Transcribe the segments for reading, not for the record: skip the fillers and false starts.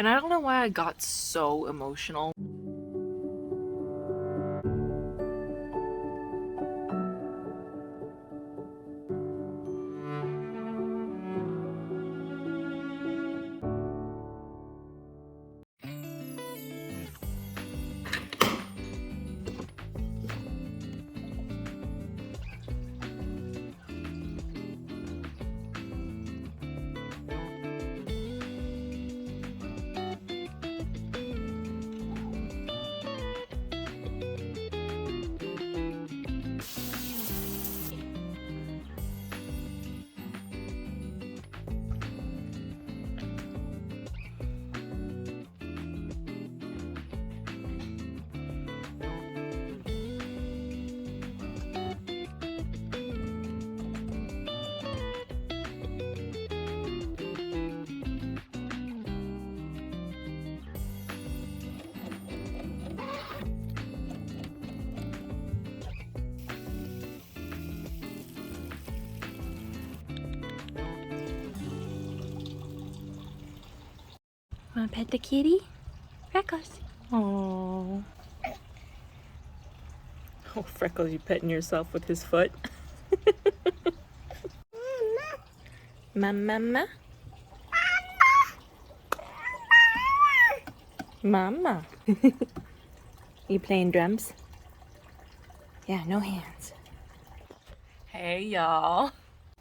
And I don't know why I got so emotional. Wanna pet the kitty? Freckles. Oh. Oh, Freckles, you petting yourself with his foot? Mama. Mama. You playing drums? Yeah, no hands. Hey, y'all.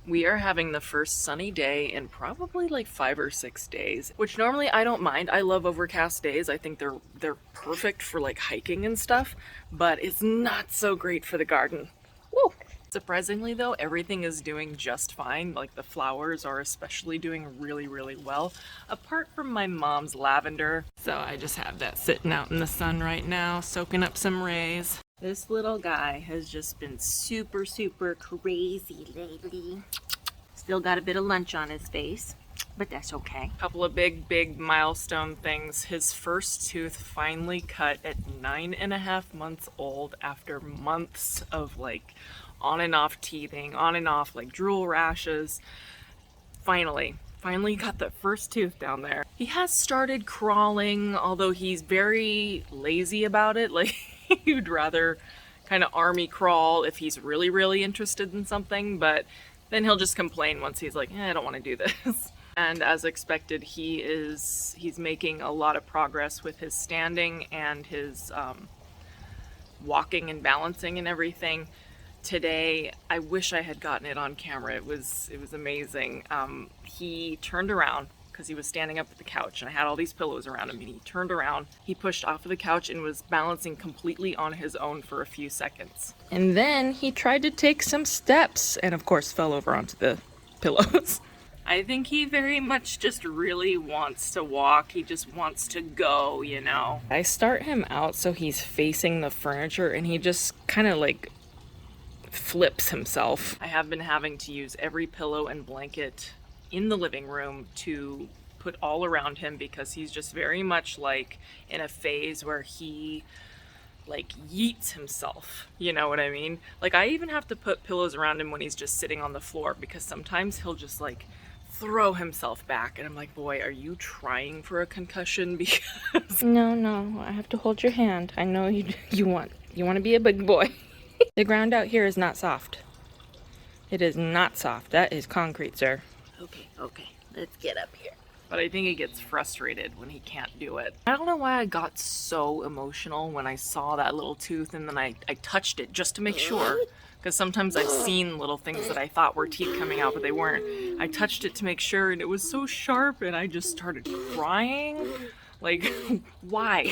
We are having the first sunny day in probably like 5 or 6 days, which normally I don't mind. I love overcast days. I think they're perfect for like hiking and stuff, but it's not so great for the garden. Woo! Surprisingly though, everything is doing just fine. Like the flowers are especially doing really, really well, apart from my mom's lavender. So I just have that sitting out in the sun right now, soaking up some rays. This little guy has just been super, super crazy lately. Still got a bit of lunch on his face, but that's okay. Couple of big milestone things. His first tooth finally cut at 9.5 months old after months of like on and off teething, on and off like drool rashes. Finally got the first tooth down there. He has started crawling, although he's very lazy about it. Like he'd rather kind of army crawl if he's really, really interested in something, but then he'll just complain once he's like, I don't want to do this. And as expected, he's making a lot of progress with his standing and his walking and balancing and everything. Today, I wish I had gotten it on camera. It was amazing. He turned around because he was standing up at the couch and I had all these pillows around him, and he turned around, he pushed off of the couch and was balancing completely on his own for a few seconds. And then he tried to take some steps and of course fell over onto the pillows. I think he very much just really wants to walk. He just wants to go, you know. I start him out so he's facing the furniture and he just kind of like flips himself. I have been having to use every pillow and blanket in the living room to put all around him because he's just very much like in a phase where he like yeets himself, you know what I mean? Like I even have to put pillows around him when he's just sitting on the floor because sometimes he'll just like throw himself back and I'm like, boy, are you trying for a concussion? Because no, I have to hold your hand. I know you want to be a big boy. The ground out here is not soft. It is not soft. That is concrete, sir. Okay, let's get up here. But I think he gets frustrated when he can't do it. I don't know why I got so emotional when I saw that little tooth and then I touched it just to make sure. Because sometimes I've seen little things that I thought were teeth coming out, but they weren't. I touched it to make sure and it was so sharp and I just started crying. Like, why?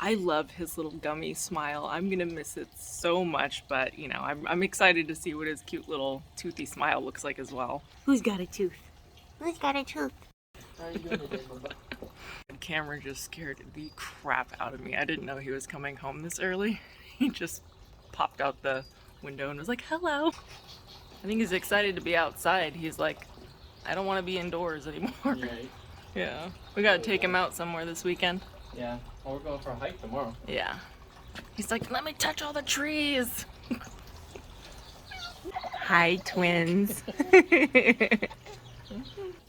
I love his little gummy smile. I'm gonna miss it so much, but you know, I'm excited to see what his cute little toothy smile looks like as well. Who's got a tooth? Who's got a tooth? How are you doing today, Bubba? Kameron just scared the crap out of me. I didn't know he was coming home this early. He just popped out the window and was like, hello. I think he's excited to be outside. He's like, I don't want to be indoors anymore. Right. Yeah. We gotta take him out somewhere this weekend. Yeah. Well, we're going for a hike tomorrow. Yeah. He's like, let me touch all the trees. Hi, twins.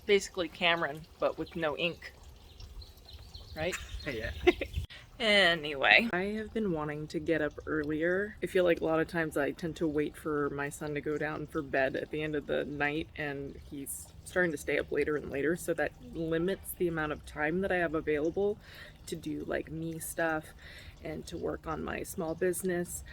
Basically Kameron, but with no ink. right? Yeah. Anyway, I have been wanting to get up earlier. I feel like a lot of times I tend to wait for my son to go down for bed at the end of the night, and he's starting to stay up later and later, so that limits the amount of time that I have available to do like me stuff and to work on my small business.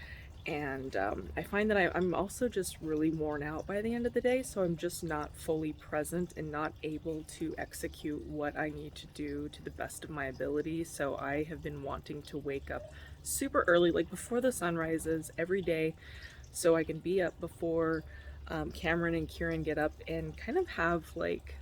And I find that I'm also just really worn out by the end of the day, so I'm just not fully present and not able to execute what I need to do to the best of my ability. So I have been wanting to wake up super early, like before the sun rises every day, so I can be up before Kameron and Kieran get up and kind of have like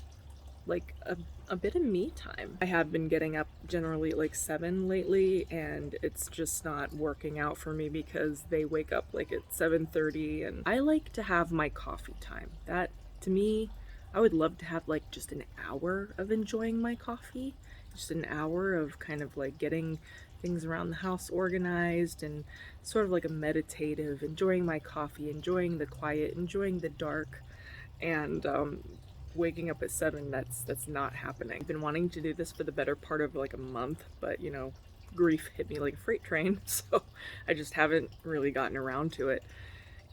a bit of me time. I have been getting up generally at like 7 lately, and it's just not working out for me because they wake up like at 7:30, and I like to have my coffee time. That, to me, I would love to have like just an hour of enjoying my coffee, just an hour of kind of like getting things around the house organized and sort of like a meditative, enjoying my coffee, enjoying the quiet, enjoying the dark. And waking up at 7, that's not happening. I've been wanting to do this for the better part of like a month, but you know, grief hit me like a freight train, so I just haven't really gotten around to it.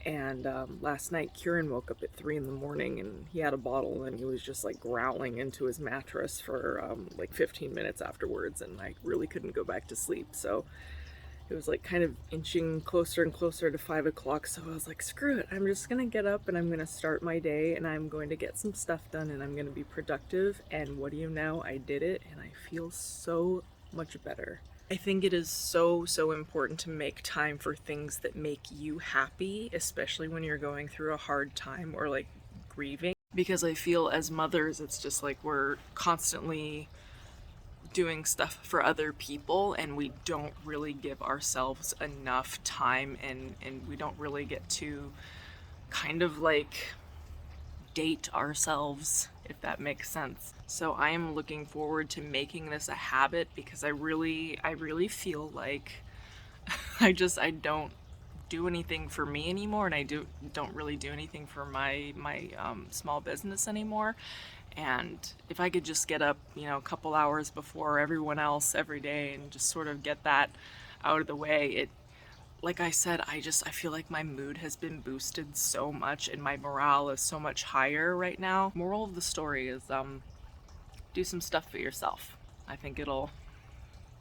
And last night Kieran woke up at 3 in the morning, and he had a bottle, and he was just like growling into his mattress for like 15 minutes afterwards, and I really couldn't go back to sleep. So it was like kind of inching closer and closer to 5 o'clock, so I was like, screw it, I'm just gonna get up and I'm gonna start my day, and I'm going to get some stuff done, and I'm gonna be productive. And what do you know, I did it, and I feel so much better. I think it is so important to make time for things that make you happy, especially when you're going through a hard time or like grieving, because I feel as mothers, it's just like we're constantly doing stuff for other people, and we don't really give ourselves enough time, and we don't really get to kind of like date ourselves, if that makes sense. So I am looking forward to making this a habit, because I really feel like I don't do anything for me anymore, and I don't really do anything for my small business anymore. And if I could just get up, you know, a couple hours before everyone else every day and just sort of get that out of the way, it, like I said, I feel like my mood has been boosted so much, and my morale is so much higher right now. Moral of the story is do some stuff for yourself. I think it'll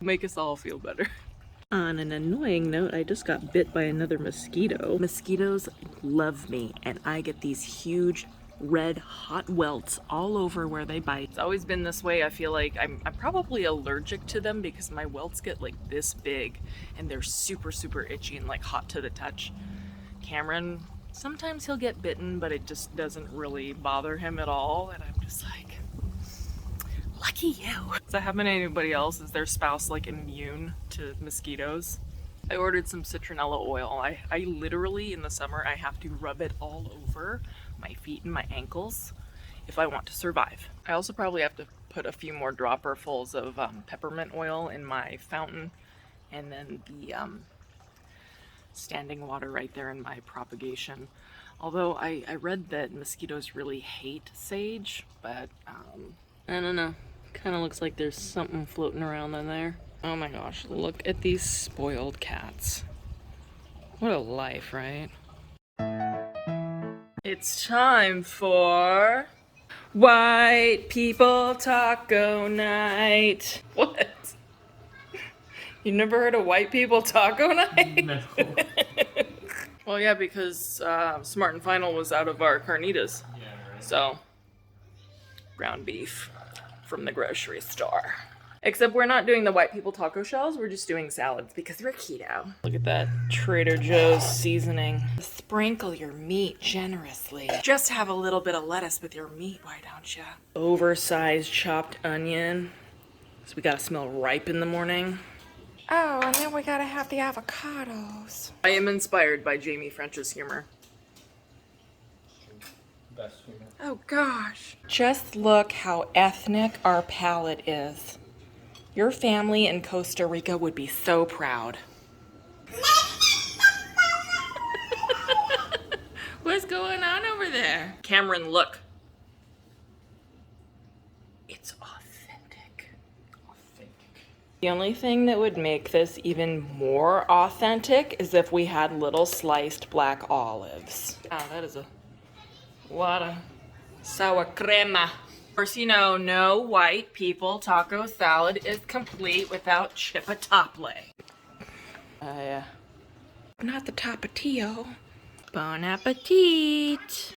make us all feel better. On an annoying note, I just got bit by another mosquito. Mosquitoes love me, and I get these huge red hot welts all over where they bite. It's always been this way. I feel like I'm probably allergic to them, because my welts get like this big, and they're super itchy and like hot to the touch. Kameron, sometimes he'll get bitten, but it just doesn't really bother him at all, and I'm just like, lucky you. Does that happen to anybody else? Is their spouse like immune to mosquitoes? I ordered some citronella oil. I literally, in the summer, I have to rub it all over my feet and my ankles if I want to survive. I also probably have to put a few more dropperfuls of peppermint oil in my fountain, and then the standing water right there in my propagation. Although I read that mosquitoes really hate sage, but I don't know. Kind of looks like there's something floating around in there. Oh my gosh, look at these spoiled cats. What a life, right? It's time for White People Taco Night. What? You never heard of White People Taco Night? No. Well, yeah, because Smart and Final was out of our carnitas. Yeah, right. So, ground beef from the grocery store. Except we're not doing the white people taco shells, we're just doing salads because we're keto. Look at that Trader Joe's seasoning. Sprinkle your meat generously. Just have a little bit of lettuce with your meat, why don't ya? Oversized chopped onion. So we gotta smell ripe in the morning. Oh, and then we gotta have the avocados. I am inspired by Jamie French's humor. Best humor. Oh gosh. Just look how ethnic our palate is. Your family in Costa Rica would be so proud. What's going on over there? Kameron, look. It's authentic. Authentic. The only thing that would make this even more authentic is if we had little sliced black olives. Ah, that is a lot of sour crema. Of course, you know, no white people taco salad is complete without chipotle. Yeah. Not the tapatio. Bon appetit.